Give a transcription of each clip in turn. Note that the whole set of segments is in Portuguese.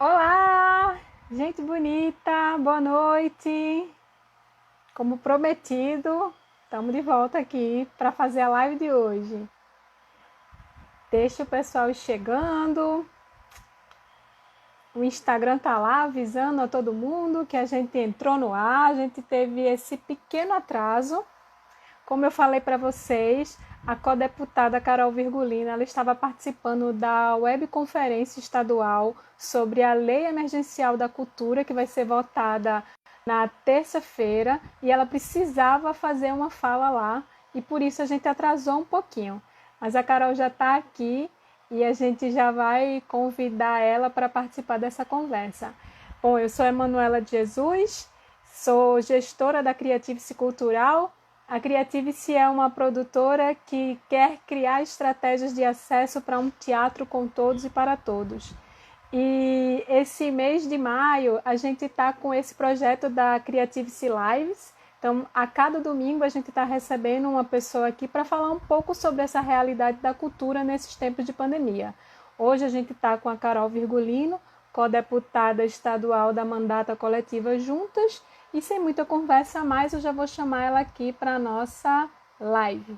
Olá, gente bonita, boa noite. Como prometido, estamos de volta aqui para fazer a live de hoje. Deixa o pessoal ir chegando. O Instagram tá lá avisando a todo mundo que a gente entrou no ar, a gente teve esse pequeno atraso. Como eu falei para vocês, a codeputada Carol Virgulina ela estava participando da webconferência estadual sobre a Lei Emergencial da Cultura, que vai ser votada na terça-feira, e ela precisava fazer uma fala lá, e por isso a gente atrasou um pouquinho. Mas a Carol já está aqui e a gente já vai convidar ela para participar dessa conversa. Bom, eu sou Emanuela de Jesus, sou gestora da Criativice Cultural. A Criativice é uma produtora que quer criar estratégias de acesso para um teatro com todos e para todos. E esse mês de maio a gente está com esse projeto da Criativice Lives. Então, a cada domingo a gente está recebendo uma pessoa aqui para falar um pouco sobre essa realidade da cultura nesses tempos de pandemia. Hoje a gente está com a Carol Virgulino, co-deputada estadual da Mandata Coletiva Juntas. E sem muita conversa mais, eu já vou chamar ela aqui para a nossa live.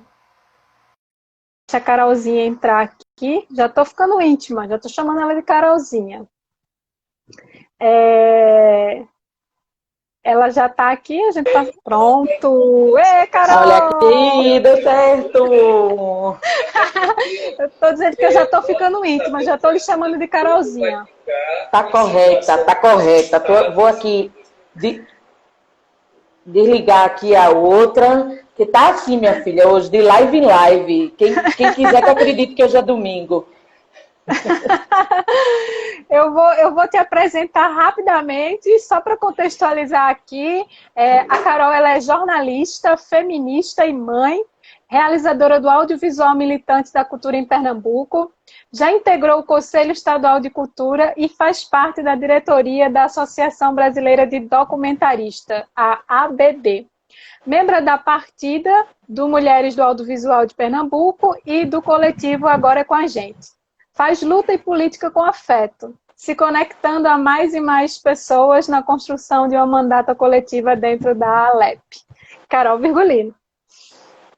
Deixa a Carolzinha entrar aqui. Já estou ficando íntima, já estou chamando ela de Carolzinha. Ela já está aqui, a gente está pronto. Ê, Carol! Olha aqui, deu certo! Eu estou dizendo que eu já estou ficando íntima, já estou lhe chamando de Carolzinha. Tá correta, tá correta. Vou aqui desligar aqui a outra, que tá assim, minha filha, hoje, de live em live. Quem quiser que acredite que hoje é domingo. Eu vou te apresentar rapidamente, só para contextualizar aqui. A Carol ela é jornalista, feminista e mãe, realizadora do audiovisual militante da cultura em Pernambuco, já integrou o Conselho Estadual de Cultura e faz parte da diretoria da Associação Brasileira de Documentarista, a ABD. Membro da partida do Mulheres do Audiovisual de Pernambuco e do coletivo Agora é com a Gente. Faz luta e política com afeto, se conectando a mais e mais pessoas na construção de uma mandata coletiva dentro da Alep. Carol Virgulino.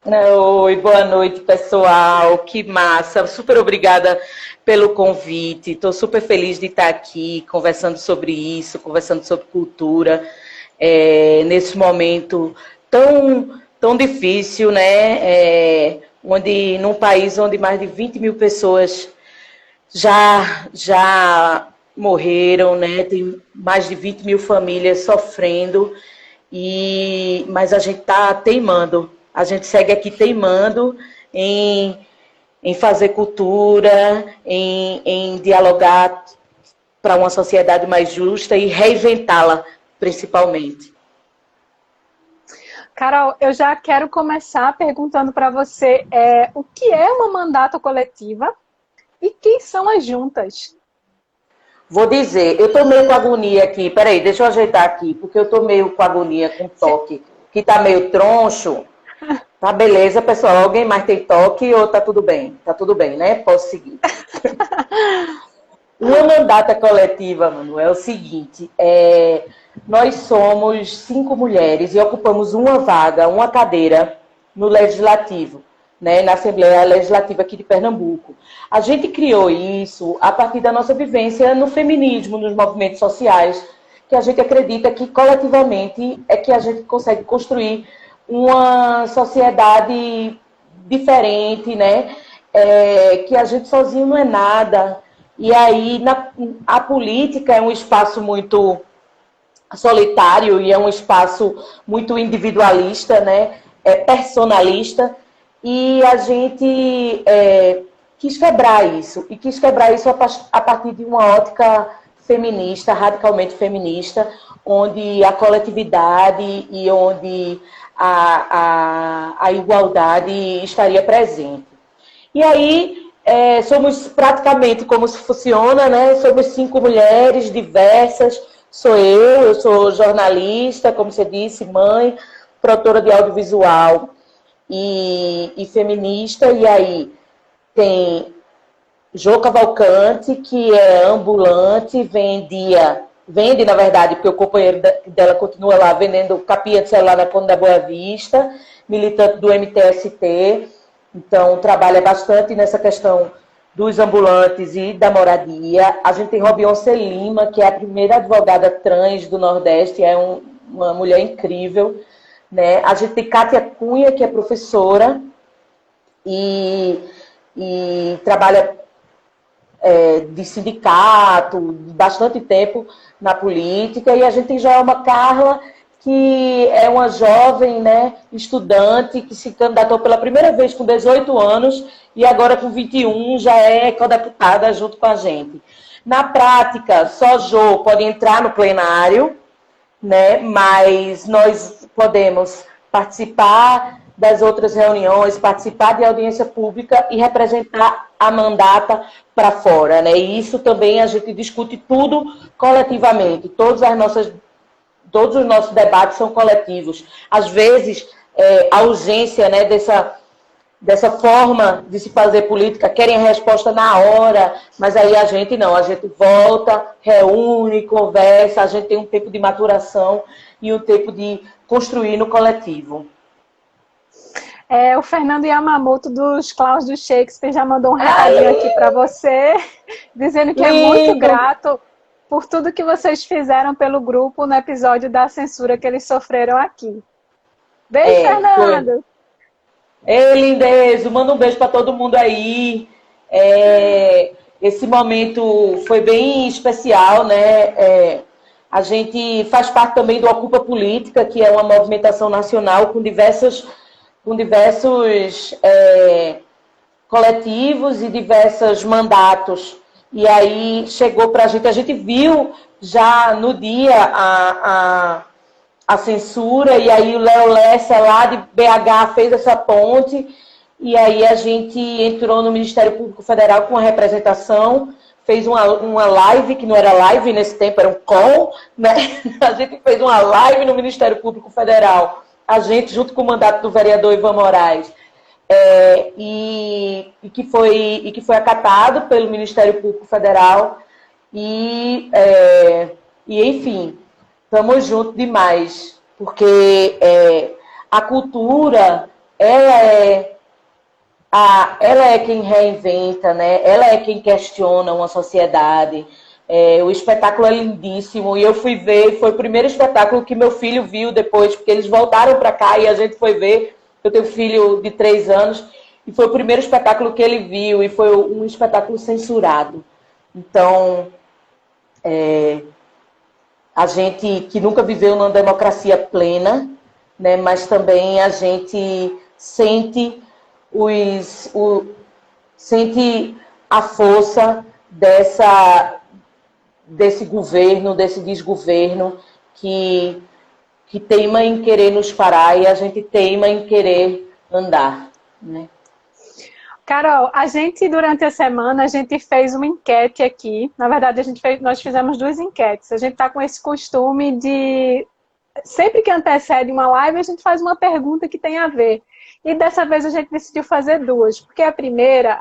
Oi, boa noite, pessoal. Que massa. Super obrigada pelo convite. Estou super feliz de estar aqui conversando sobre isso, conversando sobre cultura, nesse momento tão difícil, né? Num país onde mais de 20 mil pessoas já morreram, né? Tem mais de 20 mil famílias sofrendo, mas a gente está teimando. A gente segue aqui teimando em fazer cultura, em dialogar para uma sociedade mais justa e reinventá-la, principalmente. Carol, eu já quero começar perguntando para você o que é uma mandata coletiva e quem são as juntas? Vou dizer, eu estou meio com agonia aqui. Peraí, deixa eu ajeitar aqui, porque eu estou meio com agonia, com toque, que está meio troncho. Tá, beleza, pessoal. Alguém mais tem toque ou tá tudo bem? Tá tudo bem, né? Posso seguir. Uma mandata coletiva, mano, é o seguinte. Nós somos 5 mulheres e ocupamos uma vaga, uma cadeira no Legislativo, né, na Assembleia Legislativa aqui de Pernambuco. A gente criou isso a partir da nossa vivência no feminismo, nos movimentos sociais, que a gente acredita que coletivamente é que a gente consegue construir uma sociedade diferente, né? Que a gente sozinho não é nada. E aí a política é um espaço muito solitário e é um espaço muito individualista, né? Personalista. E a gente quis quebrar isso. E quis quebrar isso a partir de uma ótica feminista, radicalmente feminista, onde a coletividade e onde a igualdade estaria presente. E aí, somos praticamente como se funciona, né? Somos 5 mulheres diversas, eu sou jornalista, como você disse, mãe, produtora de audiovisual e feminista, e aí tem Jô Cavalcante, que é ambulante, vende, na verdade, porque o companheiro dela continua lá vendendo capinha de celular na Ponta da Boa Vista, militante do MTST, então trabalha bastante nessa questão dos ambulantes e da moradia. A gente tem Robionce Lima, que é a primeira advogada trans do Nordeste, é uma mulher incrível, né? A gente tem Kátia Cunha, que é professora e trabalha de sindicato, bastante tempo na política, e a gente tem Joelma Carla, que é uma jovem, né, estudante, que se candidatou pela primeira vez com 18 anos, e agora com 21 já é codeputada junto com a gente. Na prática, só Jô pode entrar no plenário, né, mas nós podemos participar das outras reuniões, participar de audiência pública e representar a mandata para fora, né? E isso também a gente discute tudo coletivamente. Todos os nossos debates são coletivos. Às vezes, a ausência, né, dessa forma de se fazer política, querem a resposta na hora, mas aí a gente não, a gente volta, reúne, conversa, a gente tem um tempo de maturação e um tempo de construir no coletivo. O Fernando Yamamoto dos Claus do Shakespeare já mandou um recadinho aqui para você, dizendo que é muito grato por tudo que vocês fizeram pelo grupo no episódio da censura que eles sofreram aqui. Beijo, Fernando! Ei, lindezo, manda um beijo para todo mundo aí. Esse momento foi bem especial, né? A gente faz parte também do Ocupa Política, que é uma movimentação nacional com diversos coletivos e diversos mandatos. E aí chegou para a gente viu já no dia a censura, e aí o Léo Lessa lá de BH fez essa ponte, e aí a gente entrou no Ministério Público Federal com a representação, fez uma live, que não era live nesse tempo, era um call, né? A gente fez uma live no Ministério Público Federal, a gente, junto com o mandato do vereador Ivan Moraes, e que foi acatado pelo Ministério Público Federal, e enfim, estamos juntos demais, porque a cultura, ela é quem reinventa, né? Ela é quem questiona uma sociedade. O espetáculo é lindíssimo, e eu fui ver, foi o primeiro espetáculo que meu filho viu depois, porque eles voltaram para cá e a gente foi ver. Eu tenho um filho de 3 anos, e foi o primeiro espetáculo que ele viu, e foi um espetáculo censurado. Então, a gente que nunca viveu numa democracia plena, né, mas também a gente sente sente a força desse governo, desse desgoverno que teima em querer nos parar, e a gente teima em querer andar, né? Carol, durante a semana, a gente fez uma enquete aqui. Na verdade, nós fizemos 2 enquetes. A gente está com esse costume de, sempre que antecede uma live, a gente faz uma pergunta que tem a ver. E dessa vez a gente decidiu fazer 2, porque a primeira,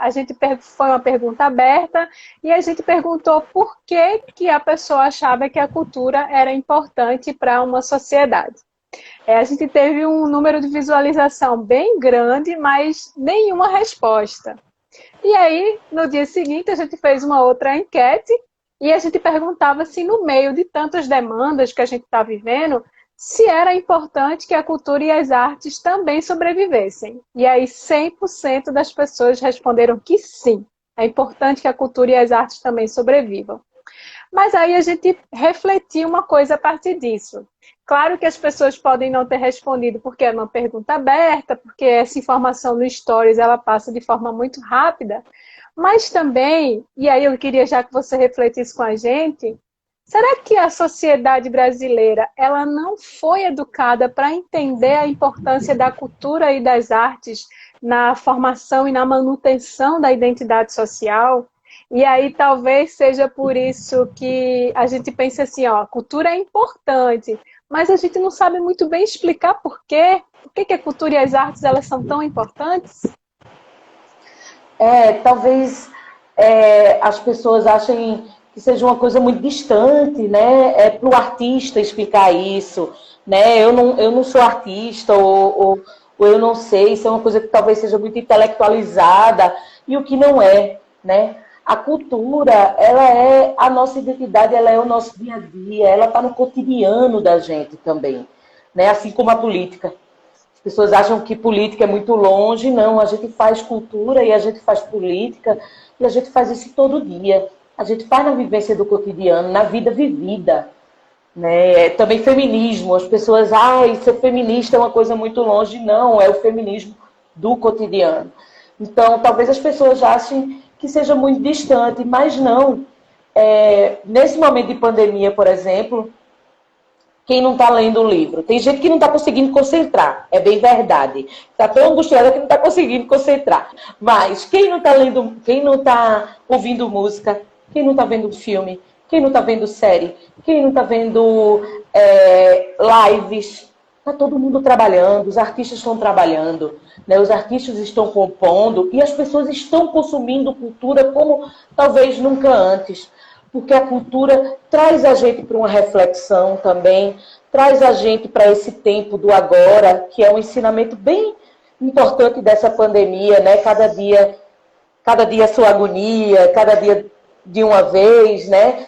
foi uma pergunta aberta, e a gente perguntou por que a pessoa achava que a cultura era importante para uma sociedade. A gente teve um número de visualização bem grande, mas nenhuma resposta. E aí, no dia seguinte, a gente fez uma outra enquete, e a gente perguntava se no meio de tantas demandas que a gente está vivendo, se era importante que a cultura e as artes também sobrevivessem. E aí 100% das pessoas responderam que sim, é importante que a cultura e as artes também sobrevivam. Mas aí a gente refletiu uma coisa a partir disso. Claro que as pessoas podem não ter respondido porque é uma pergunta aberta, porque essa informação no Stories ela passa de forma muito rápida, mas também, e aí eu queria já que você refletisse com a gente, será que a sociedade brasileira ela não foi educada para entender a importância da cultura e das artes na formação e na manutenção da identidade social? E aí talvez seja por isso que a gente pensa assim, cultura é importante, mas a gente não sabe muito bem explicar por quê. Por que a cultura e as artes elas são tão importantes? Talvez as pessoas achem que seja uma coisa muito distante, né? Para o artista explicar isso, né? Eu não sou artista, ou eu não sei, isso é uma coisa que talvez seja muito intelectualizada, e o que não é, né? A cultura, ela é a nossa identidade, ela é o nosso dia a dia, ela está no cotidiano da gente também, né? Assim como a política. As pessoas acham que política é muito longe, não, a gente faz cultura e a gente faz política, e a gente faz isso todo dia. A gente faz na vivência do cotidiano, na vida vivida, né? Também feminismo, as pessoas, ser feminista é uma coisa muito longe, não, é o feminismo do cotidiano. Então, talvez as pessoas achem que seja muito distante, mas não. Nesse momento de pandemia, por exemplo, quem não está lendo um livro? Tem gente que não está conseguindo concentrar, é bem verdade. Está tão angustiada que não está conseguindo concentrar. Mas quem não está lendo, quem não está ouvindo música, quem não está vendo filme, quem não está vendo série, quem não está vendo lives, está todo mundo trabalhando, os artistas estão trabalhando, né? Os artistas estão compondo e as pessoas estão consumindo cultura como talvez nunca antes. Porque a cultura traz a gente para uma reflexão também, traz a gente para esse tempo do agora, que é um ensinamento bem importante dessa pandemia, né? Cada dia sua agonia, cada dia de uma vez, né?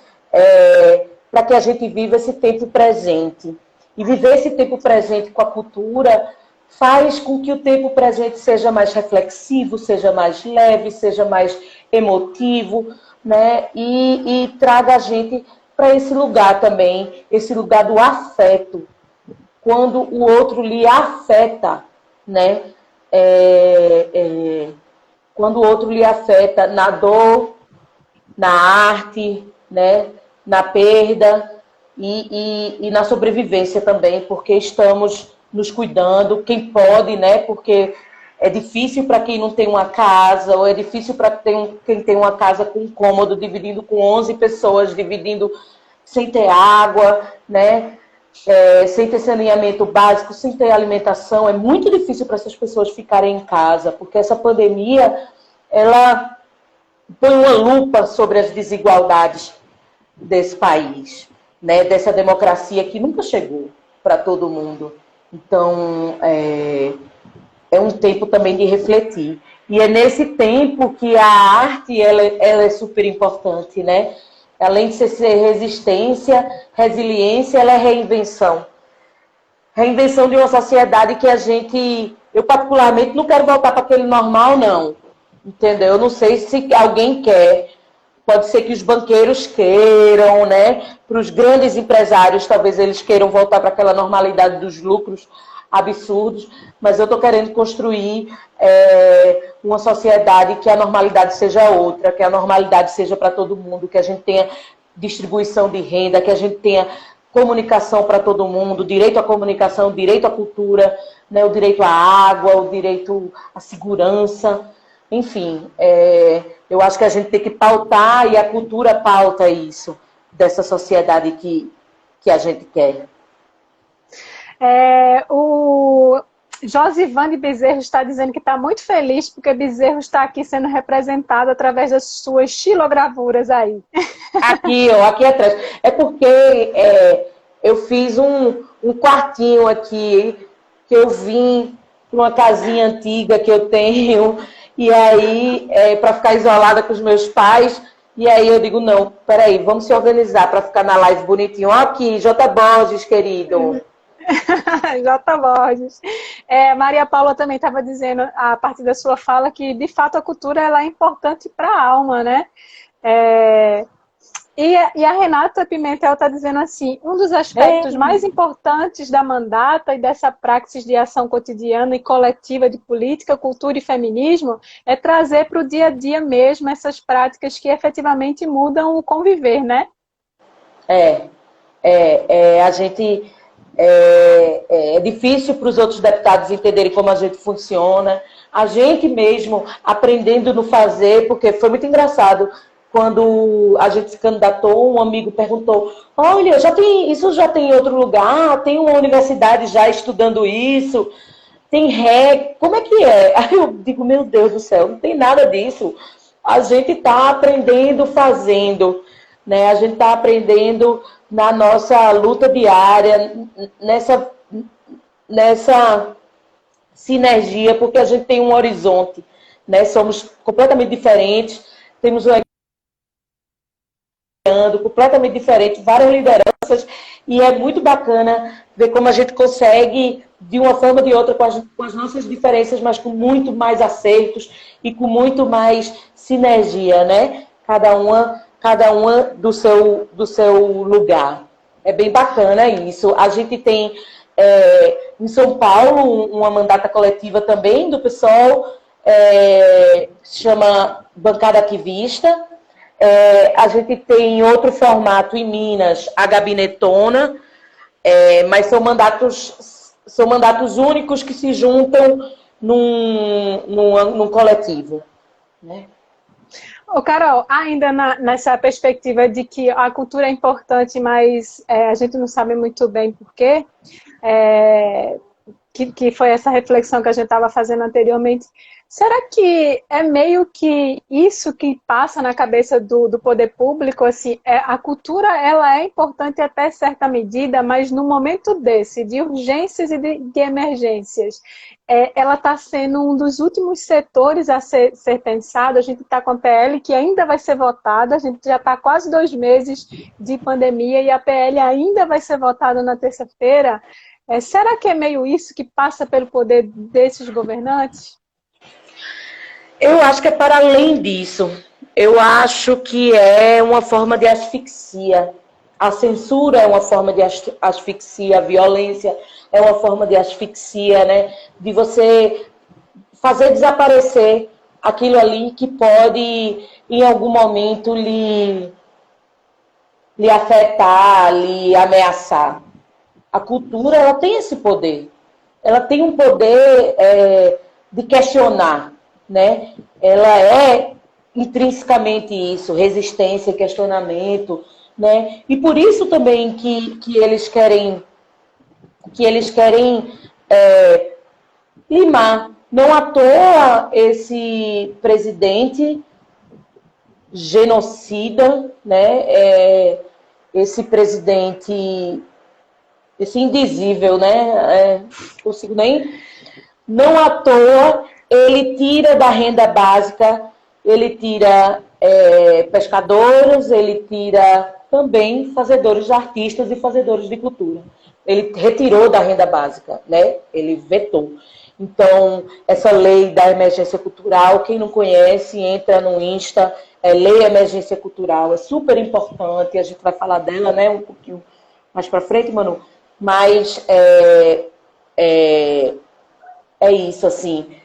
Para que a gente viva esse tempo presente. E viver esse tempo presente com a cultura faz com que o tempo presente seja mais reflexivo, seja mais leve, seja mais emotivo, né? E traga a gente para esse lugar também, esse lugar do afeto, quando o outro lhe afeta, né? Quando o outro lhe afeta na dor, na arte, né? Na perda e na sobrevivência também, porque estamos nos cuidando, quem pode, né? Porque é difícil para quem não tem uma casa, ou é difícil para quem tem uma casa com um cômodo, dividindo com 11 pessoas, dividindo sem ter água, né? Sem ter saneamento básico, sem ter alimentação. É muito difícil para essas pessoas ficarem em casa, porque essa pandemia, ela põe uma lupa sobre as desigualdades desse país, né? Dessa democracia que nunca chegou para todo mundo. Então, é um tempo também de refletir. E é nesse tempo que a arte ela é super importante, né? Além de ser resistência, resiliência, ela é reinvenção. Reinvenção de uma sociedade que eu particularmente não quero voltar para aquele normal, não. Entendeu? Eu não sei se alguém quer. Pode ser que os banqueiros queiram, né? Para os grandes empresários, talvez eles queiram voltar para aquela normalidade dos lucros absurdos, mas eu estou querendo construir uma sociedade que a normalidade seja outra, que a normalidade seja para todo mundo, que a gente tenha distribuição de renda, que a gente tenha comunicação para todo mundo, direito à comunicação, direito à cultura, né, o direito à água, o direito à segurança, enfim, eu acho que a gente tem que pautar, e a cultura pauta isso, dessa sociedade que a gente quer. O Josivane Bezerro está dizendo que está muito feliz porque Bezerro está aqui sendo representado através das suas xilogravuras aí. Aqui, ó, aqui atrás. É porque eu fiz um quartinho aqui, que eu vim para uma casinha antiga que eu tenho, e aí, para ficar isolada com os meus pais, e aí eu digo, não, peraí, vamos se organizar para ficar na live bonitinho. Ó aqui, J. Borges, querido. J. Borges. Maria Paula também estava dizendo, a partir da sua fala, que de fato a cultura ela é importante para a alma, né? E a Renata Pimentel está dizendo assim, um dos aspectos mais importantes da mandata e dessa praxis de ação cotidiana e coletiva de política, cultura e feminismo é trazer para o dia a dia mesmo essas práticas que efetivamente mudam o conviver, né? A gente... É difícil para os outros deputados entenderem como a gente funciona. A gente mesmo aprendendo no fazer, porque foi muito engraçado. Quando a gente se candidatou, um amigo perguntou, olha, isso já tem em outro lugar? Tem uma universidade já estudando isso? Tem como é que é? Aí eu digo, meu Deus do céu, não tem nada disso. a gente está aprendendo fazendo, né? A gente está aprendendo na nossa luta diária, nessa sinergia, porque a gente tem um horizonte, né? Somos completamente diferentes, temos uma completamente diferente, várias lideranças, e é muito bacana ver como a gente consegue, de uma forma ou de outra, com as nossas diferenças, mas com muito mais acertos e com muito mais sinergia, né? Cada uma do seu lugar. É bem bacana isso. A gente tem em São Paulo uma mandata coletiva também do PSOL, se chama Bancada Ativista. A gente tem outro formato em Minas, a Gabinetona, mas são mandatos únicos que se juntam num coletivo. Né? Ô, Carol, ainda nessa perspectiva de que a cultura é importante, mas a gente não sabe muito bem por quê, que foi essa reflexão que a gente estava fazendo anteriormente. Será que é meio que isso que passa na cabeça do poder público? Assim, a cultura ela é importante até certa medida, mas no momento desse, de urgências e de emergências, ela está sendo um dos últimos setores a ser pensado. A gente está com a PL que ainda vai ser votada, a gente já está quase 2 meses de pandemia e a PL ainda vai ser votada na terça-feira. Será que é meio isso que passa pelo poder desses governantes? Eu acho que é para além disso. Eu acho que é uma forma de asfixia. A censura é uma forma de asfixia, a violência é uma forma de asfixia, né? De você fazer desaparecer aquilo ali que pode, em algum momento, lhe afetar, lhe ameaçar. A cultura, ela tem esse poder. Ela tem um poder de questionar, né? Ela é intrinsecamente isso, resistência, questionamento, né? E por isso também que eles querem limar. Não à toa esse presidente genocida, né? Esse presidente, esse indizível, né? Consigo nem. Não à toa ele tira da renda básica, ele tira pescadores, ele tira também fazedores de artistas e fazedores de cultura. Ele retirou da renda básica, né? Ele vetou. Então, essa lei da emergência cultural, quem não conhece, entra no Insta, Lei Emergência Cultural, é super importante, a gente vai falar dela, né, um pouquinho mais para frente, Manu, mas é isso, assim,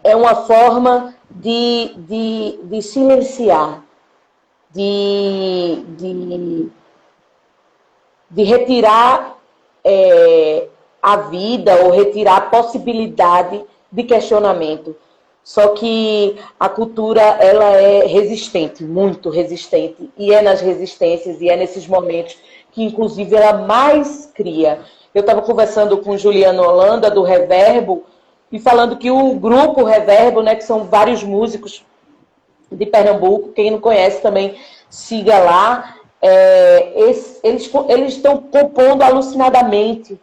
é uma forma de silenciar, de retirar a vida ou retirar a possibilidade de questionamento. Só que a cultura, ela é resistente, muito resistente, e é nas resistências e é nesses momentos que, inclusive, ela mais cria. Eu estava conversando com Juliano Holanda, do Reverbo, e falando que o grupo Reverbo, né, que são vários músicos de Pernambuco, quem não conhece também, siga lá, eles estão compondo alucinadamente,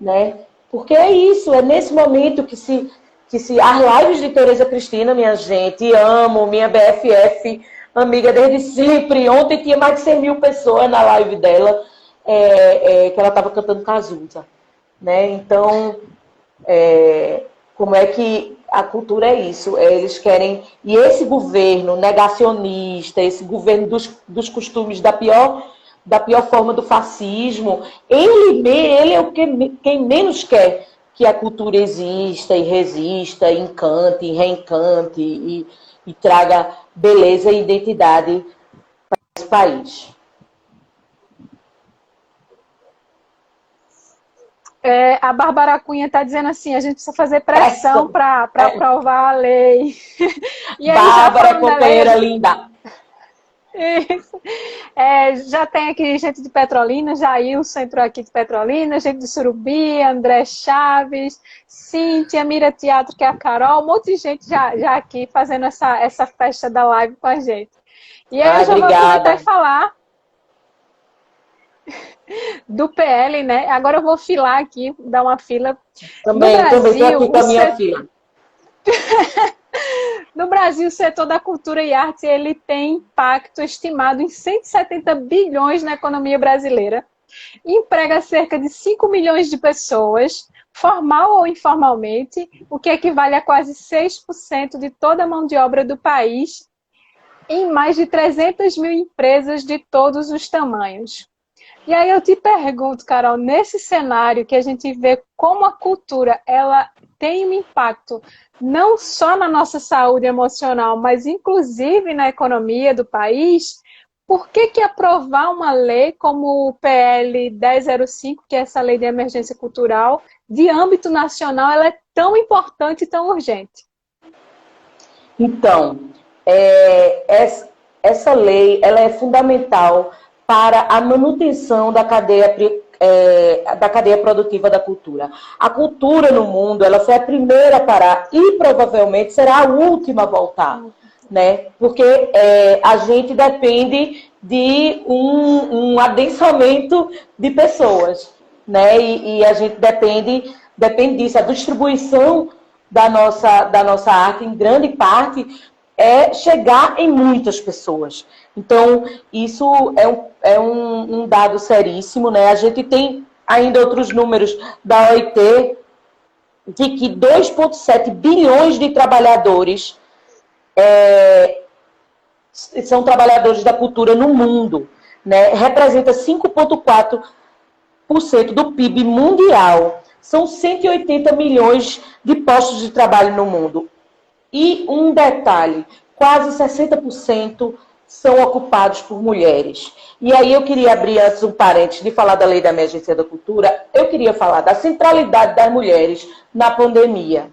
né? Porque é isso, é nesse momento que se as lives de Tereza Cristina, minha gente, amo, minha BFF, amiga desde sempre. Ontem tinha mais de 100 mil pessoas na live dela, que ela estava cantando Cazuza, né? Então, como é que a cultura é isso? Eles querem... E esse governo negacionista, esse governo dos costumes da pior forma do fascismo, ele é quem menos quer que a cultura exista e resista, e encante, e reencante, e traga beleza e identidade para esse país. A Bárbara Cunha está dizendo assim, a gente precisa fazer pressão para aprovar a lei. E Bárbara, companheira linda. Isso. Já tem aqui gente de Petrolina, Jailson entrou aqui de Petrolina, gente de Surubi, André Chaves, Cíntia, Mira Teatro, que é a Carol, um monte de gente já aqui fazendo essa festa da live com a gente. E aí eu já vou aproveitar e falar do PL, né? Agora eu vou filar aqui, dar uma fila. Também estou aqui com a minha fila. No Brasil, o setor da cultura e arte ele tem impacto estimado em 170 bilhões na economia brasileira, emprega cerca de 5 milhões de pessoas, formal ou informalmente, o que equivale a quase 6% de toda a mão de obra do país, em mais de 300 mil empresas de todos os tamanhos. E aí eu te pergunto, Carol, nesse cenário que a gente vê como a cultura ela tem um impacto não só na nossa saúde emocional, mas inclusive na economia do país, por que aprovar uma lei como o PL 1005, que é essa lei de emergência cultural, de âmbito nacional, ela é tão importante e tão urgente? Então, essa lei ela é fundamental para a manutenção da cadeia produtiva da cultura. A cultura no mundo, ela foi a primeira a parar e provavelmente será a última a voltar, né? Porque a gente depende de um adensamento de pessoas, né? E a gente depende disso. A distribuição da nossa arte, em grande parte, é chegar em muitas pessoas. Então, isso é um dado seríssimo, né? A gente tem ainda outros números da OIT de que 2,7 bilhões de trabalhadores são trabalhadores da cultura no mundo, né? Representa 5,4% do PIB mundial. São 180 milhões de postos de trabalho no mundo. E um detalhe, quase 60% são ocupados por mulheres. E aí eu queria abrir antes um parênteses de falar da Lei da Emergência da Cultura, eu queria falar da centralidade das mulheres na pandemia.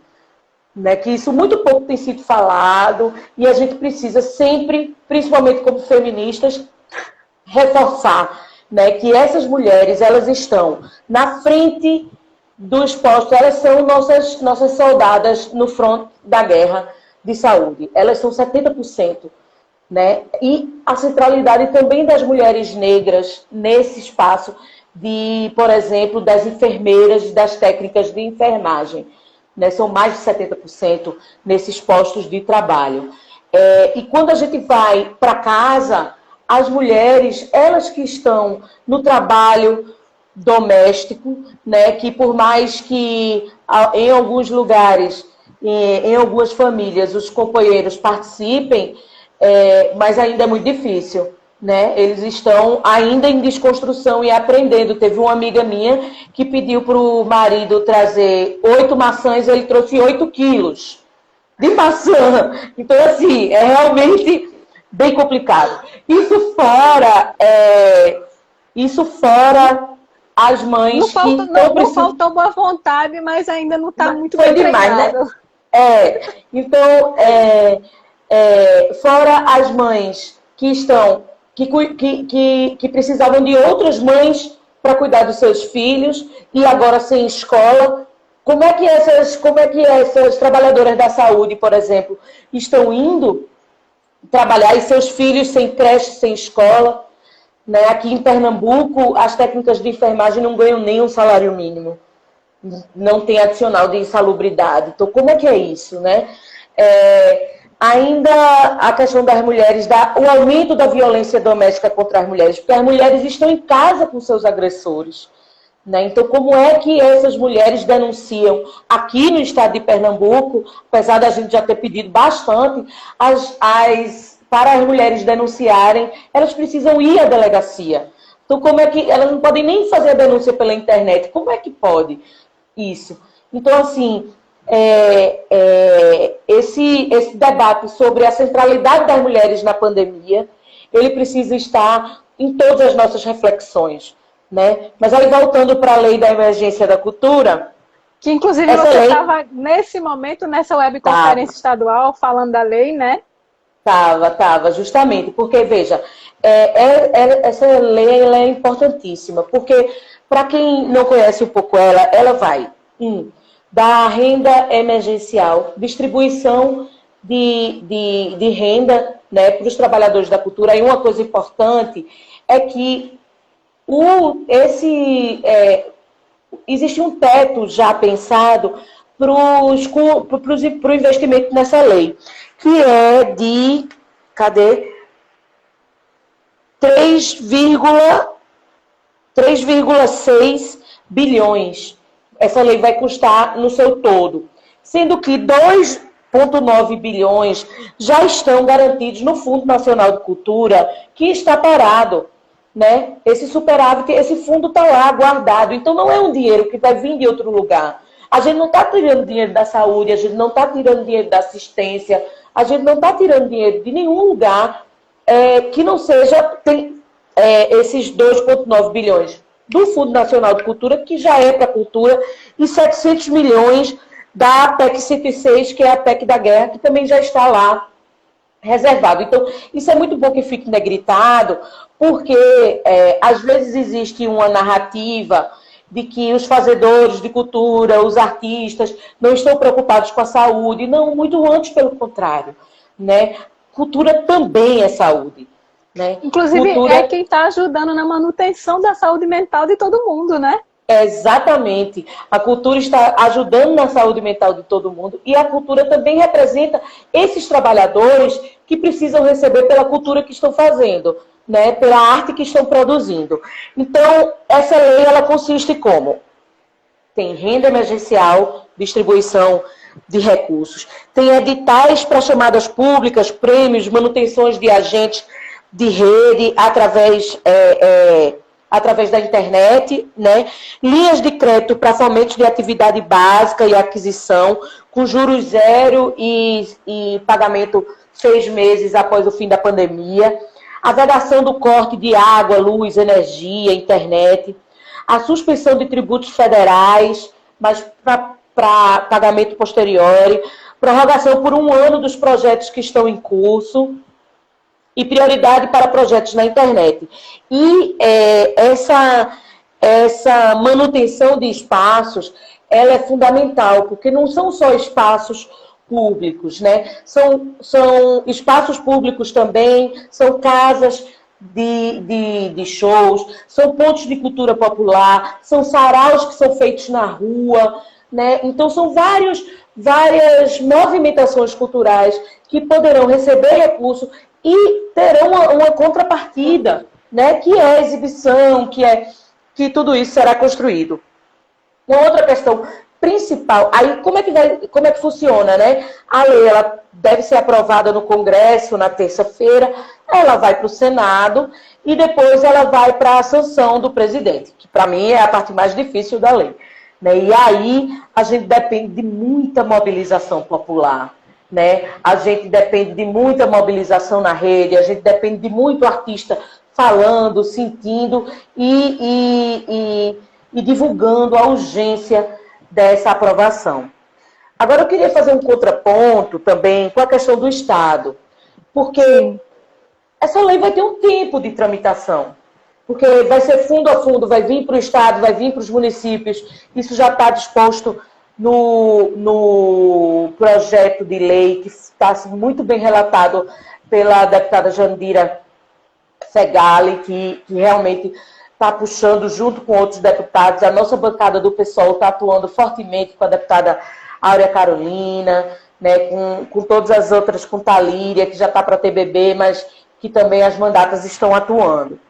Né? Que isso muito pouco tem sido falado e a gente precisa sempre, principalmente como feministas, reforçar, né, que essas mulheres elas estão na frente dos postos, elas são nossas soldadas no front da guerra de saúde. Elas são 70%. Né? E a centralidade também das mulheres negras nesse espaço de, por exemplo, das enfermeiras, das técnicas de enfermagem. Né? São mais de 70% nesses postos de trabalho. E quando a gente vai para casa, as mulheres, elas que estão no trabalho doméstico, né, que por mais que em alguns lugares, em algumas famílias, os companheiros participem, mas ainda é muito difícil, né? Eles estão ainda em desconstrução e aprendendo. Teve uma amiga minha que pediu para o marido trazer 8 maçãs, ele trouxe 8 quilos de maçã. Então, assim, é realmente bem complicado. Isso fora as mães não faltou boa vontade, mas ainda não está muito bem treinado. Né? Então, fora as mães que estão que precisavam de outras mães para cuidar dos seus filhos e agora sem escola. Como é que essas trabalhadoras da saúde, por exemplo, estão indo trabalhar e seus filhos sem creche, sem escola? Né? Aqui em Pernambuco, as técnicas de enfermagem não ganham nem um salário mínimo. Não tem adicional de insalubridade. Então, como é que é isso, né? Ainda a questão das mulheres, o aumento da violência doméstica contra as mulheres, porque as mulheres estão em casa com seus agressores. Né? Então, como é que essas mulheres denunciam? Aqui no estado de Pernambuco, apesar da gente já ter pedido bastante, para as mulheres denunciarem, elas precisam ir à delegacia. Então, como é que elas não podem nem fazer a denúncia pela internet? Como é que pode isso? Então, assim, esse debate sobre a centralidade das mulheres na pandemia, ele precisa estar em todas as nossas reflexões. Né? Mas aí, voltando para a Lei da Emergência da Cultura... Que, inclusive, você estava, nesse momento, nessa webconferência estadual, falando da lei, né? Tava, justamente, porque, veja, essa lei ela é importantíssima, porque, para quem não conhece um pouco ela vai dar renda emergencial, distribuição de renda, né, para os trabalhadores da cultura. E uma coisa importante é que existe um teto já pensado para o investimento nessa lei, que é de, cadê? 3,6 bilhões. Essa lei vai custar no seu todo, sendo que 2,9 bilhões já estão garantidos no Fundo Nacional de Cultura, que está parado, né? Esse superávit, esse fundo está lá guardado. Então não é um dinheiro que vai vir de outro lugar. A gente não está tirando dinheiro da saúde, a gente não está tirando dinheiro da assistência, a gente não está tirando dinheiro de nenhum lugar que não seja esses 2,9 bilhões do Fundo Nacional de Cultura, que já é para a cultura, e 700 milhões da PEC 106, que é a PEC da guerra, que também já está lá reservado. Então, isso é muito bom que fique negritado, porque às vezes existe uma narrativa de que os fazedores de cultura, os artistas, não estão preocupados com a saúde. Não, muito antes, pelo contrário, né? Cultura também é saúde, né? Inclusive, é quem está ajudando na manutenção da saúde mental de todo mundo, né? Exatamente. A cultura está ajudando na saúde mental de todo mundo, e a cultura também representa esses trabalhadores que precisam receber pela cultura que estão fazendo, né? Pela arte que estão produzindo. Então, essa lei ela consiste como? Tem renda emergencial, distribuição de recursos, tem editais para chamadas públicas, prêmios, manutenções de agentes de rede através da internet, né? Linhas de crédito para fomentos de atividade básica e aquisição, com juros zero e pagamento 6 meses após o fim da pandemia, a vedação do corte de água, luz, energia, internet, a suspensão de tributos federais, mas para pagamento posterior, prorrogação por 1 ano dos projetos que estão em curso, e prioridade para projetos na internet. E essa manutenção de espaços, ela é fundamental, porque não são só espaços públicos, né? São espaços públicos também, são casas de shows, são pontos de cultura popular, são saraus que são feitos na rua, né? Então são várias movimentações culturais que poderão receber recurso e terão uma contrapartida, né, que é a exibição, que tudo isso será construído. Uma outra questão principal, aí como é que funciona, né? A lei ela deve ser aprovada no Congresso na terça-feira, ela vai para o Senado e depois ela vai para a sanção do presidente, que para mim é a parte mais difícil da lei, né? E aí a gente depende de muita mobilização popular, né? A gente depende de muita mobilização na rede, a gente depende de muito artista falando, sentindo e divulgando a urgência dessa aprovação. Agora eu queria fazer um contraponto também com a questão do Estado, porque essa lei vai ter um tempo de tramitação, porque vai ser fundo a fundo, vai vir para o Estado, vai vir para os municípios, isso já está disposto no projeto de lei, que está muito bem relatado pela deputada Jandira Fegali, que realmente está puxando junto com outros deputados. A nossa bancada do PSOL está atuando fortemente com a deputada Áurea Carolina, né, com todas as outras, com Talíria, que já está para TBB, mas que também as mandatas estão atuando.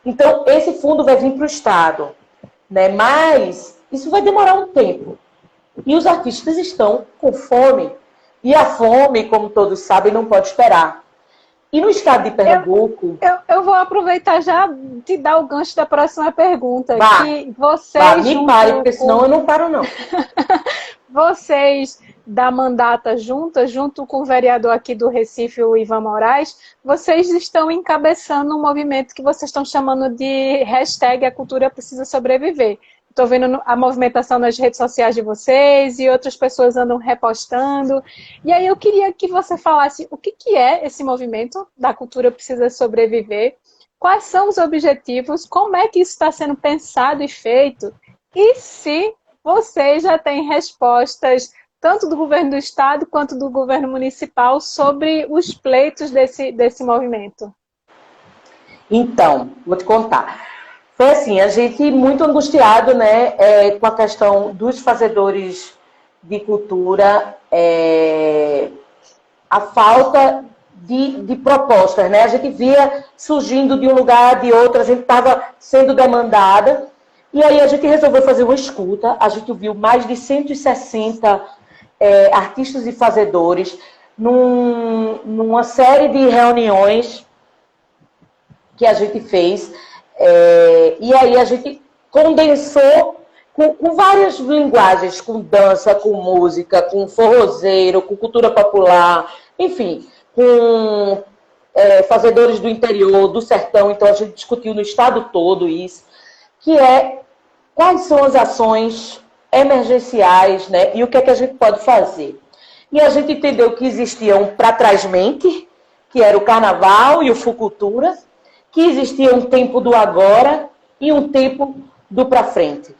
Então, esse fundo vai vir para o Estado, né, mas isso vai demorar um tempo. E os artistas estão com fome. E a fome, como todos sabem, não pode esperar. E no estado de Pernambuco... Eu vou aproveitar já de dar o gancho da próxima pergunta. Que me pare, porque senão eu não paro, não. Vocês da Mandata junto com o vereador aqui do Recife, o Ivan Moraes, vocês estão encabeçando um movimento que vocês estão chamando de hashtag A Cultura Precisa Sobreviver. Estou vendo a movimentação nas redes sociais de vocês e outras pessoas andam repostando. E aí eu queria que você falasse o que é esse movimento da cultura precisa sobreviver, quais são os objetivos, como é que isso está sendo pensado e feito, e se você já tem respostas tanto do governo do estado quanto do governo municipal sobre os pleitos desse movimento. Então, vou te contar. Foi assim, a gente muito angustiado, né, com a questão dos fazedores de cultura, a falta de propostas, né? A gente via surgindo de um lugar, de outro, a gente estava sendo demandada, e aí a gente resolveu fazer uma escuta, a gente viu mais de 160 artistas e fazedores numa série de reuniões que a gente fez, e aí a gente condensou com várias linguagens, com dança, com música, com forrozeiro, com cultura popular, enfim, com fazedores do interior, do sertão, então a gente discutiu no estado todo isso, que quais são as ações emergenciais, né, e o que é que a gente pode fazer. E a gente entendeu que existia um pra trás-mente, que era o carnaval e o Fucultura, que existia um tempo do agora e um tempo do para frente,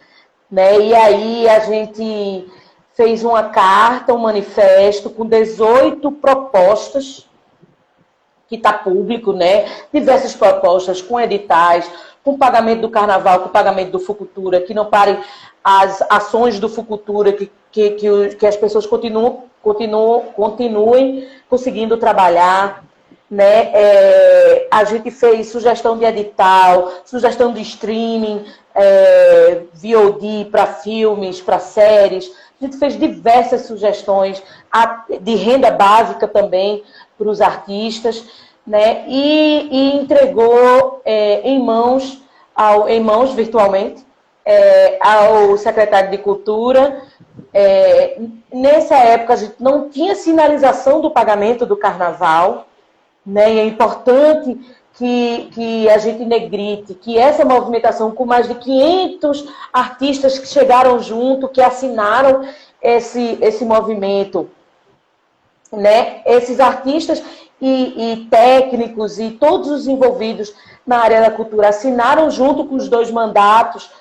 né? E aí a gente fez uma carta, um manifesto com 18 propostas, que está público, né? Diversas propostas com editais, com pagamento do carnaval, com pagamento do Fucultura, que não parem as ações do Fucultura, que as pessoas continuem conseguindo trabalhar, né? A gente fez sugestão de edital, sugestão de streaming, VOD para filmes, para séries. A gente fez diversas sugestões de renda básica também para os artistas, né? E entregou em mãos virtualmente ao secretário de Cultura. Nessa época a gente não tinha sinalização do pagamento do carnaval, né? E é importante que a gente negrite que essa movimentação, com mais de 500 artistas que chegaram junto, que assinaram esse movimento, né? Esses artistas e técnicos e todos os envolvidos na área da cultura assinaram junto com os 2 mandatos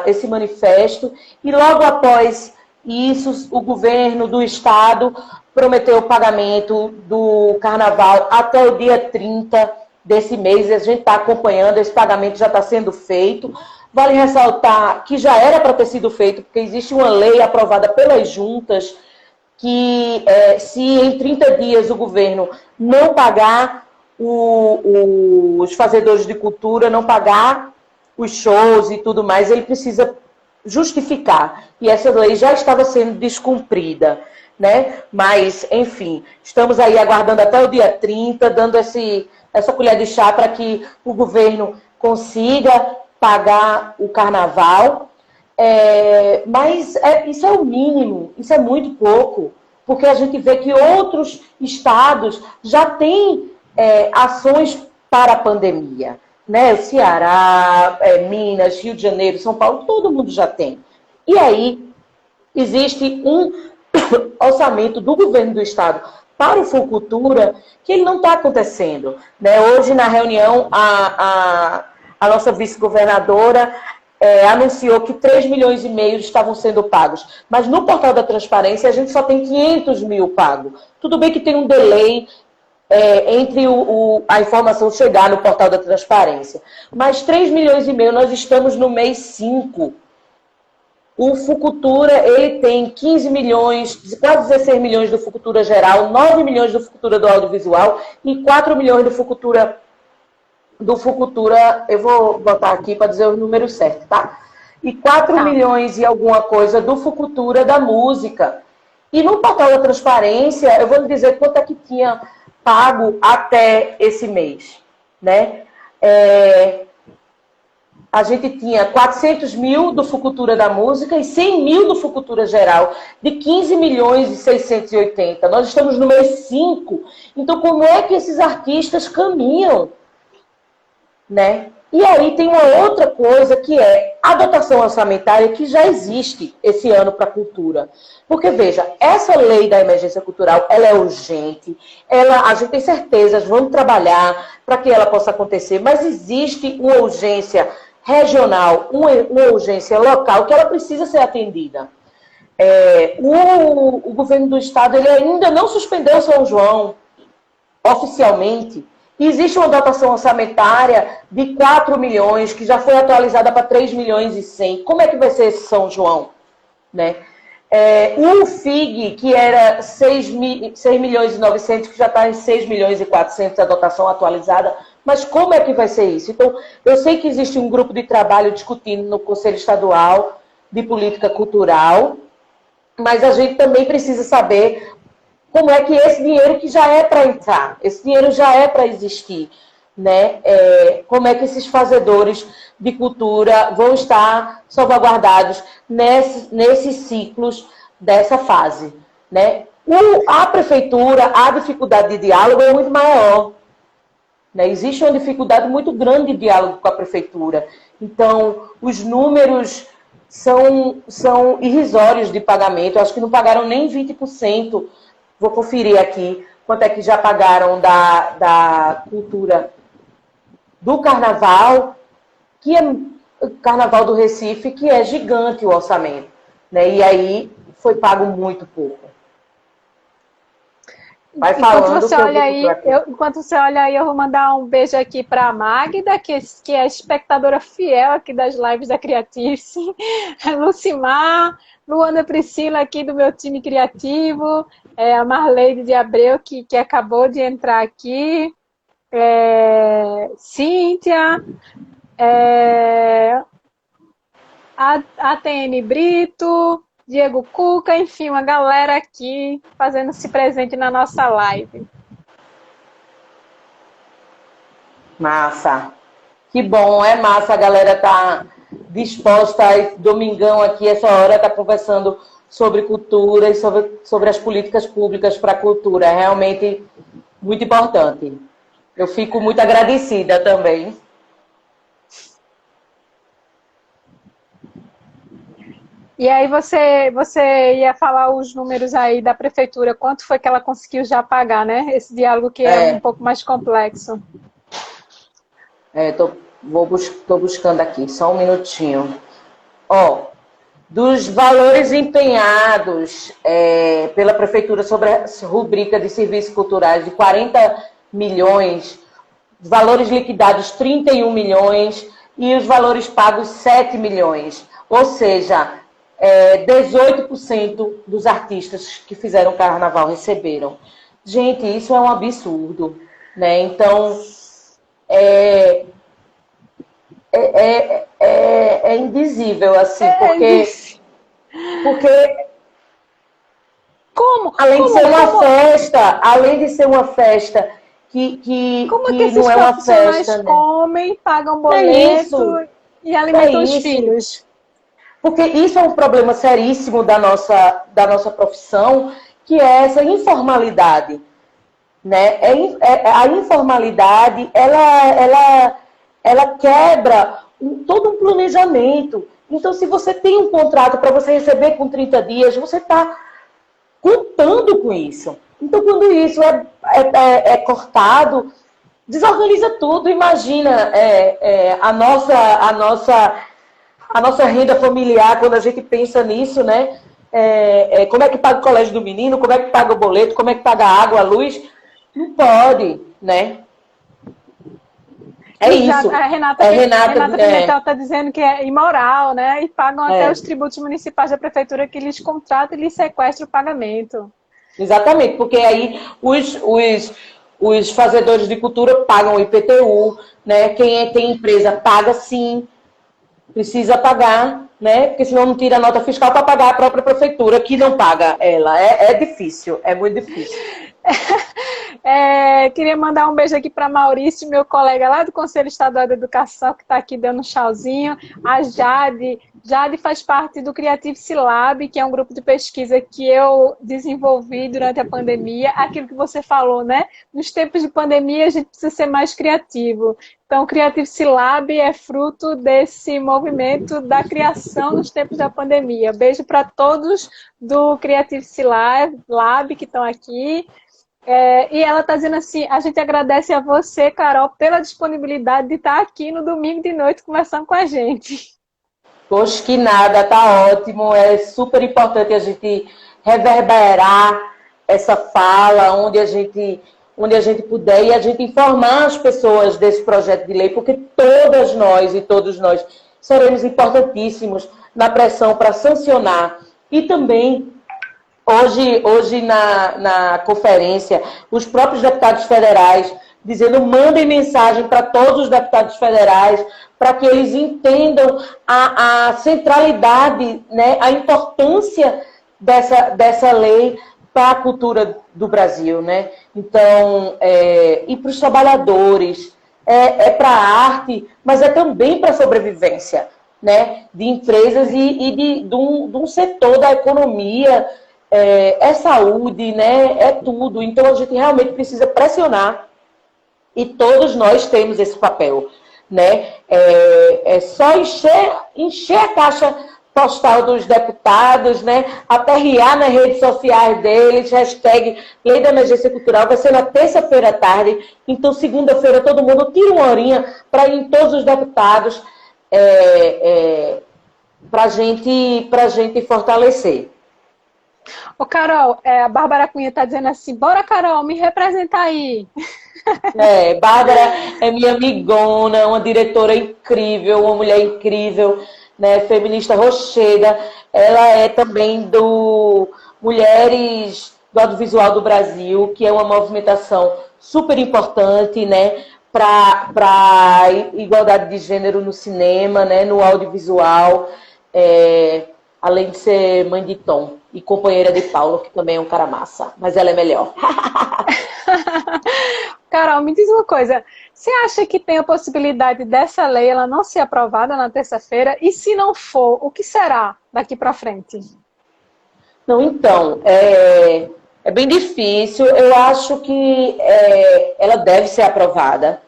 esse manifesto, e logo após isso o governo do estado prometeu o pagamento do carnaval até o dia 30 desse mês, e a gente está acompanhando, esse pagamento já está sendo feito. Vale ressaltar que já era para ter sido feito, porque existe uma lei aprovada pelas juntas que se em 30 dias o governo não pagar os fazedores de cultura, não pagar os shows e tudo mais, ele precisa justificar. E essa lei já estava sendo descumprida, né? Mas, enfim, estamos aí aguardando até o dia 30, dando essa colher de chá para que o governo consiga pagar o carnaval. Mas isso é o mínimo, isso é muito pouco, porque a gente vê que outros estados já têm ações para a pandemia, né? O Ceará, Minas, Rio de Janeiro, São Paulo, todo mundo já tem. E aí existe um orçamento do governo do estado para o Fucultura que ele não está acontecendo, né? Hoje, na reunião, a nossa vice-governadora anunciou que 3,5 milhões estavam sendo pagos. Mas no portal da transparência a gente só tem 500 mil pagos. Tudo bem que tem um delay entre a informação chegar no portal da transparência. Mas 3,5 milhões, nós estamos no mês 5. O Fucultura, ele tem 15 milhões, quase 16 milhões do Fucultura geral, 9 milhões do Fucultura do audiovisual e 4 milhões do Fucultura, eu vou botar aqui para dizer o número certo, tá? E 4 milhões e alguma coisa do Fucultura da música. E no portal da transparência, eu vou lhe dizer quanto é que tinha pago até esse mês, né? A gente tinha 400 mil do Fucultura da música e 100 mil do Fucultura geral, de 15 milhões e 680. Nós estamos no mês 5. Então, como é que esses artistas caminham, né? E aí tem uma outra coisa que é a dotação orçamentária que já existe esse ano para a cultura. Porque, veja, essa lei da emergência cultural, ela é urgente, a gente tem certeza, vamos trabalhar para que ela possa acontecer, mas existe uma urgência regional, uma urgência local que ela precisa ser atendida. O governo do estado ele ainda não suspendeu São João oficialmente. Existe uma dotação orçamentária de 4 milhões, que já foi atualizada para 3 milhões e 100. Como é que vai ser esse São João? Né? O FIG, que era 6 milhões e 900, que já está em 6 milhões e 400, a dotação atualizada. Mas como é que vai ser isso? Então, eu sei que existe um grupo de trabalho discutindo no Conselho Estadual de Política Cultural, mas a gente também precisa saber como é que esse dinheiro que já é para entrar, esse dinheiro já é para existir, né? Como é que esses fazedores de cultura vão estar salvaguardados nesses ciclos dessa fase, né? A prefeitura, a dificuldade de diálogo é muito maior, né? Existe uma dificuldade muito grande de diálogo com a prefeitura. Então, os números são irrisórios de pagamento. Eu acho que não pagaram nem 20%. Vou conferir aqui quanto é que já pagaram da cultura do carnaval, que é o Carnaval do Recife, que é gigante o orçamento, né? E aí foi pago muito pouco. Vai falando. Enquanto você olha aí, eu vou mandar um beijo aqui para a Magda, que é espectadora fiel aqui das lives da Criatice, Lucimar, Luana Priscila aqui do meu time criativo, a Marleide de Abreu, que acabou de entrar aqui, Cíntia, a TN Brito, Diego Cuca, enfim, uma galera aqui fazendo-se presente na nossa live. Massa. Que bom, é massa, a galera tá disposta, domingão aqui, essa hora, tá conversando sobre cultura e sobre as políticas públicas para a cultura. É realmente muito importante. Eu fico muito agradecida também. E aí você ia falar os números aí da prefeitura, quanto foi que ela conseguiu já pagar, né? Esse diálogo que é um pouco mais complexo. Tô buscando aqui, só um minutinho. Dos valores empenhados pela prefeitura sobre a rubrica de serviços culturais de 40 milhões, valores liquidados 31 milhões e os valores pagos 7 milhões. Ou seja, 18% dos artistas que fizeram carnaval receberam. Gente, isso é um absurdo, né? Então, é indizível, assim, porque como? Além de ser uma festa que como que esses não é uma profissionais festa, né? comem, pagam boleto e alimentam os filhos? Porque isso é um problema seríssimo da nossa profissão, que é essa informalidade, né? A informalidade, ela quebra todo um planejamento. Então, se você tem um contrato para você receber com 30 dias, você está contando com isso. Então, quando isso é cortado, desorganiza tudo. Imagina a nossa renda familiar, quando a gente pensa nisso, né? Como é que paga o colégio do menino, como é que paga o boleto, como é que paga a água, a luz? Não pode, né? Isso. A Renata Pimentel está dizendo que é imoral, né? E pagam até os tributos municipais da prefeitura que lhes contratam e lhes sequestram o pagamento. Exatamente, porque aí os fazedores de cultura pagam o IPTU, né? Quem tem empresa paga sim, precisa pagar, né? Porque senão não tira a nota fiscal para pagar a própria prefeitura, que não paga ela. É difícil, é muito difícil. Queria mandar um beijo aqui para Maurício, meu colega lá do Conselho Estadual de Educação, que está aqui dando um tchauzinho. A Jade Jade faz parte do Creative Lab, que é um grupo de pesquisa que eu desenvolvi durante a pandemia. Aquilo que você falou, né? Nos tempos de pandemia, a gente precisa ser mais criativo. Então, o Creative Lab é fruto desse movimento da criação nos tempos da pandemia. Beijo para todos do Creative Lab que estão aqui. E ela está dizendo assim, a gente agradece a você, Carol, pela disponibilidade de estar aqui no domingo de noite conversando com a gente. Poxa, que nada, tá ótimo. É super importante a gente reverberar essa fala, onde a gente puder, e a gente informar as pessoas desse projeto de lei, porque todas nós e todos nós seremos importantíssimos na pressão para sancionar. E também, hoje na conferência, os próprios deputados federais dizendo, mandem mensagem para todos os deputados federais, para que eles entendam a centralidade, né, a importância dessa lei para a cultura do Brasil, né? Então, e para os trabalhadores, para a arte, mas é também para a sobrevivência, né, de empresas e de um setor da economia, saúde, né, é tudo. Então, a gente realmente precisa pressionar, e todos nós temos esse papel, né? É só encher a caixa postal dos deputados, né? Aperrear nas redes sociais deles, hashtag Lei da Emergência Cultural, vai ser na terça-feira à tarde, então segunda-feira todo mundo tira uma horinha para ir em todos os deputados para a gente fortalecer. Ô, Carol, a Bárbara Cunha está dizendo assim, bora, Carol, me representa aí. Bárbara é minha amigona, uma diretora incrível, uma mulher incrível, né, feminista rocheda. Ela é também do Mulheres do Audiovisual do Brasil, que é uma movimentação super importante, né, para a igualdade de gênero no cinema, né, no audiovisual, além de ser mãe de Tom e companheira de Paulo, que também é um cara massa, mas ela é melhor. Carol, me diz uma coisa, você acha que tem a possibilidade dessa lei ela não ser aprovada na terça-feira? E se não for, o que será daqui para frente? Não, então, é bem difícil. Eu acho que ela deve ser aprovada,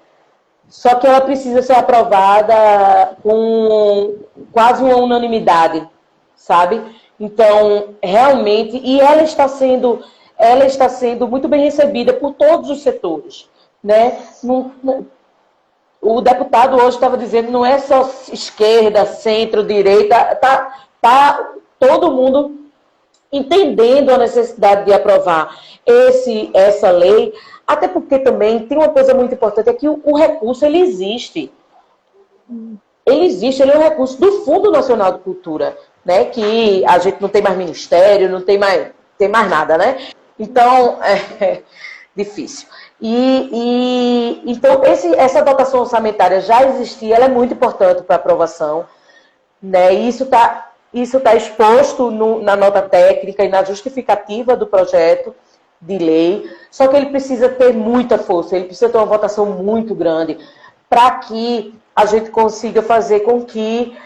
só que ela precisa ser aprovada com quase uma unanimidade, sabe? Então, realmente, e ela está sendo muito bem recebida por todos os setores, né? O deputado hoje estava dizendo, não é só esquerda, centro, direita, tá todo mundo entendendo a necessidade de aprovar essa lei, até porque também tem uma coisa muito importante, é que o recurso, ele existe. Ele existe, ele é um recurso do Fundo Nacional de Cultura, né? Que a gente não tem mais ministério, não tem mais nada, né? Então, é difícil. Então, essa dotação orçamentária já existia, ela é muito importante para aprovação, né? E isso tá exposto na nota técnica e na justificativa do projeto de lei, só que ele precisa ter muita força, ele precisa ter uma votação muito grande para que a gente consiga fazer com que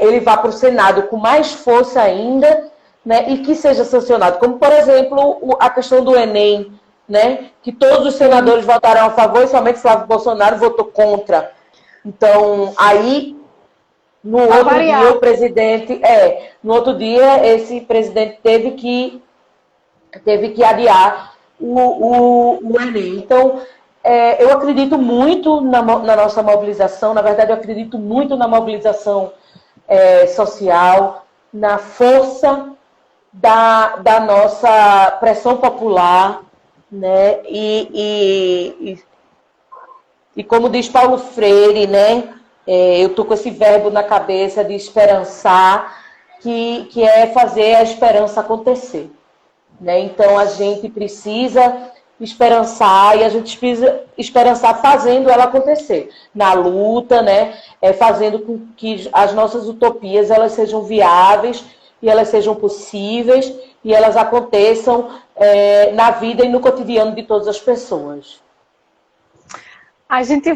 ele vá para o Senado com mais força ainda, né, e que seja sancionado. Como, por exemplo, a questão do Enem, né, que todos os senadores votaram a favor e somente Flávio Bolsonaro votou contra. Então, aí, no outro dia, o presidente... no outro dia, esse presidente teve que adiar o Enem. Então, eu acredito muito na nossa mobilização, na verdade, eu acredito muito na mobilização social, na força da nossa pressão popular, né? E como diz Paulo Freire, né? Eu estou com esse verbo na cabeça de esperançar, que é fazer a esperança acontecer, né? Então a gente precisa esperançar, e a gente precisa esperançar fazendo ela acontecer, na luta, né? Fazendo com que as nossas utopias elas sejam viáveis e elas sejam possíveis e elas aconteçam na vida e no cotidiano de todas as pessoas. A gente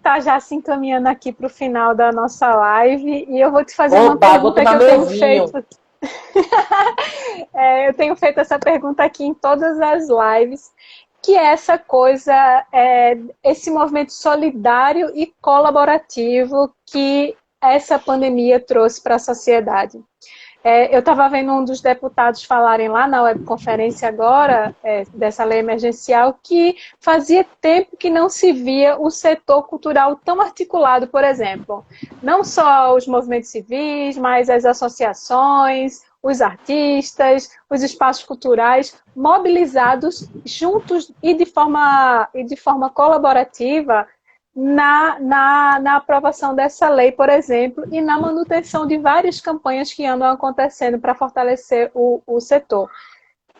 tá já se encaminhando aqui para o final da nossa live e eu vou te fazer uma Oba, vou pergunta que tomar eu meu tenho vinho. feito. Eu tenho feito essa pergunta aqui em todas as lives, que é essa coisa, esse movimento solidário e colaborativo que essa pandemia trouxe para a sociedade. Eu estava vendo um dos deputados falarem lá na webconferência agora, dessa lei emergencial, que fazia tempo que não se via o setor cultural tão articulado, por exemplo. Não só os movimentos civis, mas as associações, os artistas, os espaços culturais mobilizados juntos e de forma colaborativa na aprovação dessa lei, por exemplo, e na manutenção de várias campanhas que andam acontecendo para fortalecer o setor.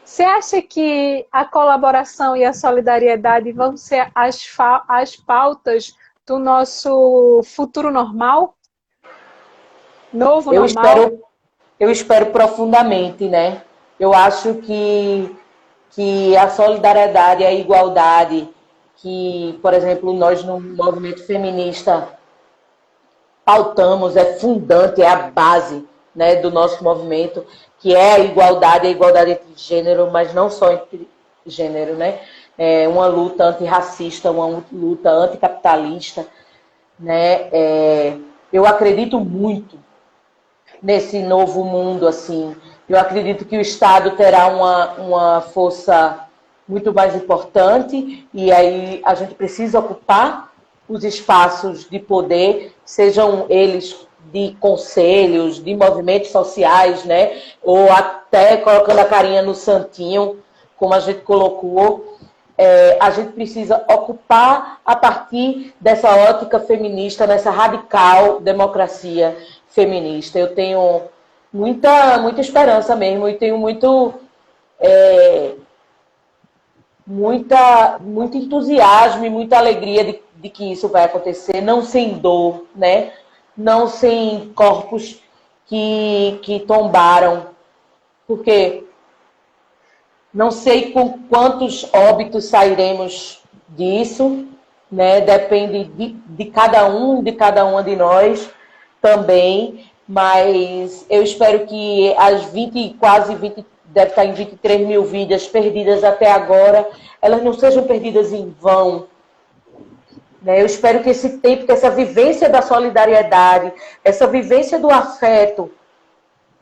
Você acha que a colaboração e a solidariedade vão ser as pautas do nosso futuro normal? Novo Eu normal? espero, eu espero profundamente, né? Eu acho que a solidariedade e a igualdade que, por exemplo, nós no movimento feminista pautamos, é fundante, é a base, né, do nosso movimento, que é a igualdade entre gênero, mas não só entre gênero, né? É uma luta antirracista, uma luta anticapitalista, né? Eu acredito muito nesse novo mundo, assim. Eu acredito que o Estado terá uma força muito mais importante e aí a gente precisa ocupar os espaços de poder, sejam eles de conselhos, de movimentos sociais, né? Ou até colocando a carinha no santinho, como a gente colocou. A gente precisa ocupar a partir dessa ótica feminista, nessa radical democracia feminista. Eu tenho muita esperança mesmo e tenho muito entusiasmo e muita alegria de que isso vai acontecer, não sem dor, né? Não sem corpos que tombaram, porque não sei com quantos óbitos sairemos disso, né? Depende de cada uma de nós também, mas eu espero que as 20, quase 20, deve estar em 23 mil vidas perdidas até agora, elas não sejam perdidas em vão. Né? Eu espero que esse tempo, que essa vivência da solidariedade, essa vivência do afeto,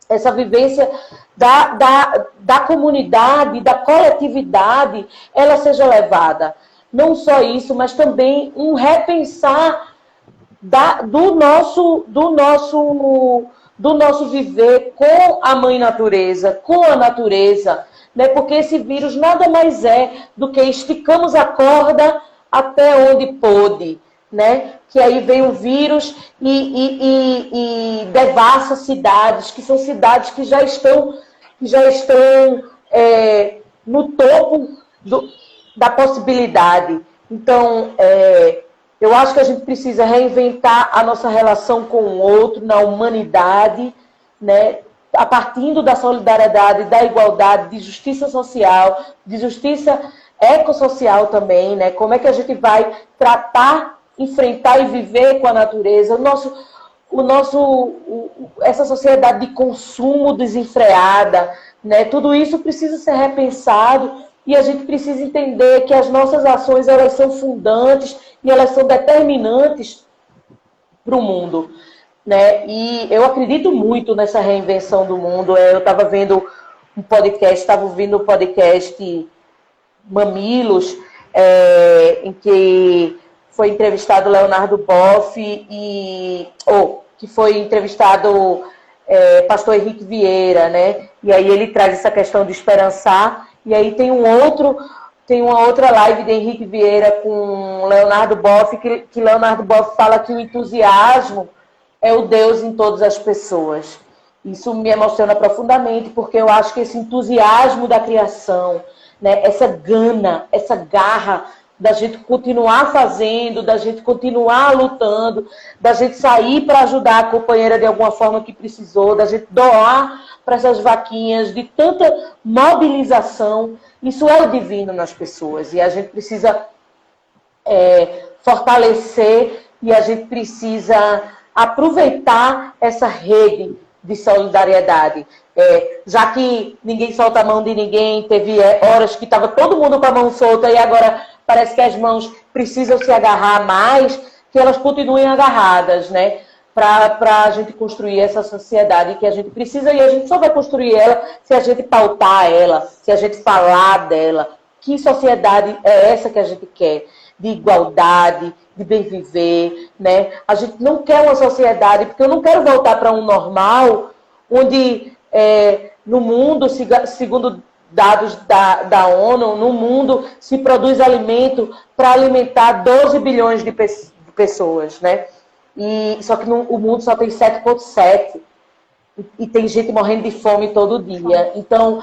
essa vivência da comunidade, da coletividade, ela seja levada. Não só isso, mas também um repensar do nosso viver com a mãe natureza, com a natureza, né? Porque esse vírus nada mais é do que esticamos a corda até onde pôde, né? Que aí vem o vírus e devassa cidades, que são cidades que já estão no topo da possibilidade. Então, eu acho que a gente precisa reinventar a nossa relação com o outro, na humanidade, né? A partir da solidariedade, da igualdade, de justiça social, de justiça ecossocial também, né? Como é que a gente vai tratar, enfrentar e viver com a natureza? Essa sociedade de consumo desenfreada, né? Tudo isso precisa ser repensado e a gente precisa entender que as nossas ações, elas são fundantes e elas são determinantes para o mundo, né? E eu acredito muito nessa reinvenção do mundo. Eu estava vendo um podcast, estava ouvindo o podcast Mamilos, em que foi entrevistado Leonardo Boff que foi entrevistado pastor Henrique Vieira, né? E aí ele traz essa questão de esperançar. E aí tem uma outra live de Henrique Vieira com Leonardo Boff, que Leonardo Boff fala que o entusiasmo é o Deus em todas as pessoas. Isso me emociona profundamente, porque eu acho que esse entusiasmo da criação, né, essa gana, essa garra da gente continuar fazendo, da gente continuar lutando, da gente sair para ajudar a companheira de alguma forma que precisou, da gente doar para essas vaquinhas, de tanta mobilização, isso é o divino nas pessoas. E a gente precisa fortalecer e a gente precisa aproveitar essa rede de solidariedade. Já que ninguém solta a mão de ninguém, teve horas que estava todo mundo com a mão solta e agora parece que as mãos precisam se agarrar mais, que elas continuem agarradas, né? Para a gente construir essa sociedade que a gente precisa, e a gente só vai construir ela se a gente pautar ela, se a gente falar dela. Que sociedade é essa que a gente quer? De igualdade, de bem viver, né? A gente não quer uma sociedade, porque eu não quero voltar para um normal, onde no mundo, segundo dados da ONU, no mundo se produz alimento para alimentar 12 bilhões de pessoas, né? Só que o mundo só tem 7,7 e tem gente morrendo de fome todo dia. Então,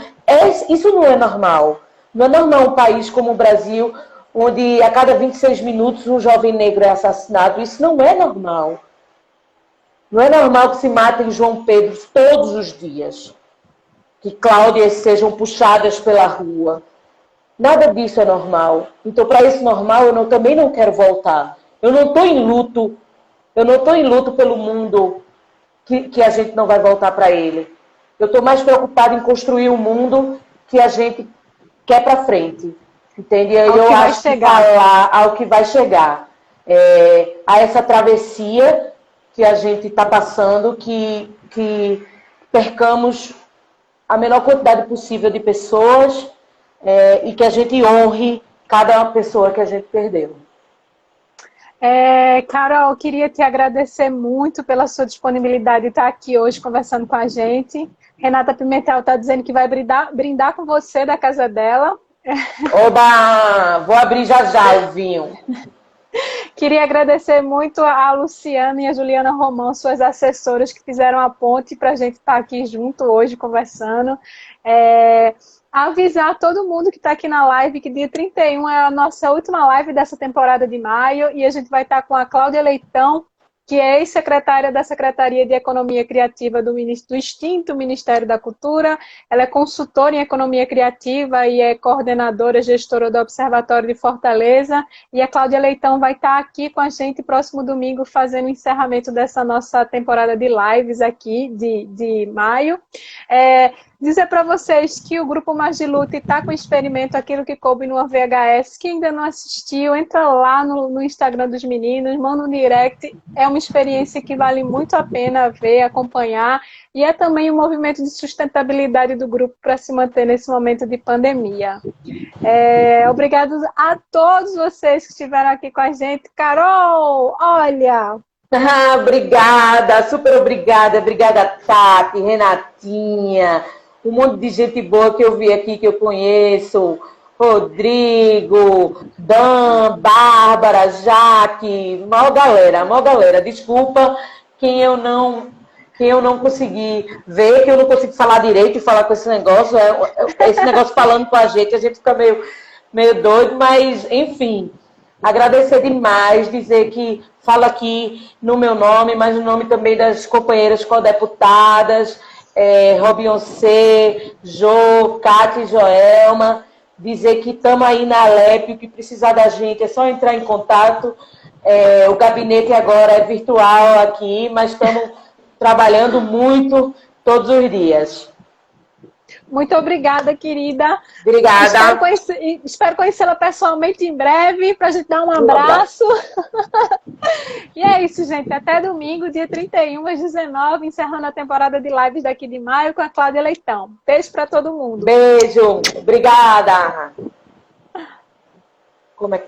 isso não é normal. Não é normal um país como o Brasil, onde a cada 26 minutos um jovem negro é assassinado. Isso não é normal. Não é normal que se matem João Pedro todos os dias. Que Cláudias sejam puxadas pela rua. Nada disso é normal. Então, para esse normal, eu também não quero voltar. Eu não estou em luto. Eu não estou em luto pelo mundo que a gente não vai voltar para ele. Eu estou mais preocupada em construir um mundo que a gente quer para frente. Entende? E eu acho que falar ao que vai chegar. A essa travessia que a gente está passando, que percamos a menor quantidade possível de pessoas e que a gente honre cada pessoa que a gente perdeu. Carol, queria te agradecer muito pela sua disponibilidade de estar aqui hoje conversando com a gente. Renata Pimentel está dizendo que vai brindar com você da casa dela. Oba! Vou abrir já o vinho. Queria agradecer muito a Luciana e a Juliana Romão, suas assessoras, que fizeram a ponte para a gente estar aqui junto hoje conversando. Avisar todo mundo que está aqui na live que dia 31 é a nossa última live dessa temporada de maio e a gente vai estar com a Cláudia Leitão, que é ex-secretária da Secretaria de Economia Criativa do extinto Ministério da Cultura. Ela é consultora em Economia Criativa e é coordenadora, gestora do Observatório de Fortaleza. E a Cláudia Leitão vai estar aqui com a gente próximo domingo, fazendo o encerramento dessa nossa temporada de lives aqui de maio. Dizer para vocês que o Grupo Mais de Luta está com o experimento Aquilo que Coube numa VHS. Quem ainda não assistiu, entra lá no Instagram dos meninos, manda um direct. É uma experiência que vale muito a pena ver, acompanhar. E é também um movimento de sustentabilidade do grupo para se manter nesse momento de pandemia. Obrigado a todos vocês que estiveram aqui com a gente. Carol, olha... Obrigada, super obrigada. Obrigada, Tati, Renatinha, um monte de gente boa que eu vi aqui, que eu conheço. Rodrigo, Dan, Bárbara, Jaque, maior galera. Desculpa quem eu não consegui ver, que eu não consigo falar direito e falar com esse negócio. Esse negócio falando com a gente fica meio doido, mas, enfim, agradecer demais, dizer que falo aqui no meu nome, mas no nome também das companheiras co-deputadas, Robionce, Jô, Cátia e Joelma, dizer que estamos aí na Alep, o que precisar da gente é só entrar em contato. O gabinete agora é virtual aqui, mas estamos trabalhando muito todos os dias. Muito obrigada, querida. Obrigada. Espero conhecê-la pessoalmente em breve, para a gente dar um abraço. E é isso, gente. Até domingo, dia 31 às 19, encerrando a temporada de lives daqui de maio com a Cláudia Leitão. Beijo para todo mundo. Beijo. Obrigada. Como é que